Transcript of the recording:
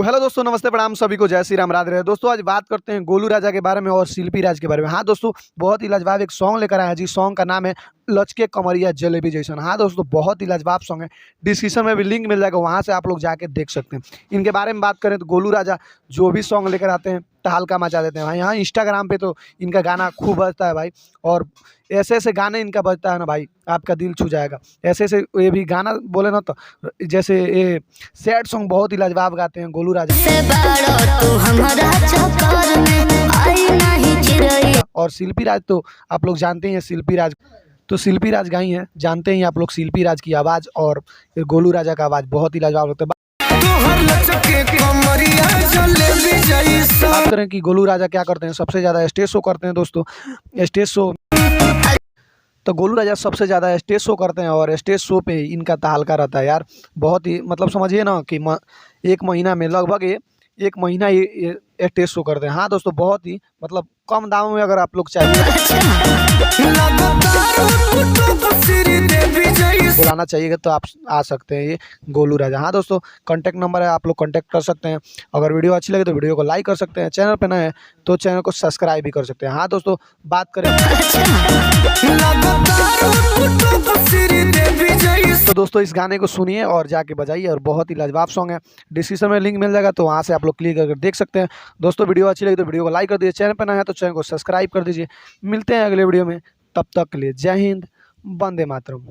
तो हेलो दोस्तों, नमस्ते, प्रणाम सभी को, जय श्री राम, राधे राधे। दोस्तों आज बात करते हैं गोलू राजा के बारे में और शिल्पी राज के बारे में। हाँ दोस्तों, बहुत ही लाजवाब एक सॉन्ग लेकर आया है जी। सॉन्ग का नाम है लचके कमरिया जलेबी जैसन। हाँ दोस्तों, बहुत ही लाजवाब सॉन्ग है। डिस्क्रिप्शन में भी लिंक मिल जाएगा, वहाँ से आप लोग जाके देख सकते हैं। इनके बारे में बात करें तो गोलू राजा जो भी सॉन्ग लेकर आते हैं तहलका मचा देते हैं भाई। यहाँ इंस्टाग्राम पे तो इनका गाना खूब बजता है भाई, और ऐसे ऐसे गाने इनका बजता है ना भाई, आपका दिल छू जाएगा। ऐसे ऐसे ये भी गाना बोले ना तो जैसे ये सैड सॉन्ग बहुत ही लाजवाब गाते हैं गोलू राजा। और शिल्पी राज तो आप लोग जानते ही हैं, शिल्पी राज तो शिल्पी राज गाई हैं, जानते ही आप लोग शिल्पी राज की आवाज़ और गोलू राजा का आवाज़ बहुत ही लाजवाब लगता है। बात करें कि गोलू राजा क्या करते हैं, सबसे ज़्यादा स्टेज शो करते हैं दोस्तों। स्टेज शो तो गोलू राजा सबसे ज़्यादा स्टेज शो करते हैं और स्टेज शो पे इनका तहलका रहता है यार। बहुत ही मतलब समझिए ना कि एक महीना में लगभग एक महीना ये स्टेज शो करते हैं। हाँ दोस्तों, बहुत ही मतलब कम दामों में अगर आप लोग चाहिए बुलाना चाहिए तो आप आ सकते हैं ये गोलू राजा। हाँ दोस्तों, कॉन्टैक्ट नंबर है, आप लोग कॉन्टैक्ट कर सकते हैं। अगर वीडियो अच्छी लगे तो वीडियो को लाइक कर सकते हैं, चैनल पे नए हैं तो चैनल को सब्सक्राइब भी कर सकते हैं। हाँ दोस्तों, बात करें तो दोस्तों इस गाने को सुनिए और जाके बजाइए, और बहुत ही लाजवाब सॉन्ग है। डिस्क्रिप्शन में लिंक मिल जाएगा तो वहाँ से आप लोग क्लिक करके देख सकते हैं। दोस्तों वीडियो अच्छी लगी तो वीडियो को लाइक कर दीजिए, चैनल पर नया है तो चैनल को सब्सक्राइब कर दीजिए। मिलते हैं अगले वीडियो में, तब तक के लिए जय हिंद, वंदे मातरम।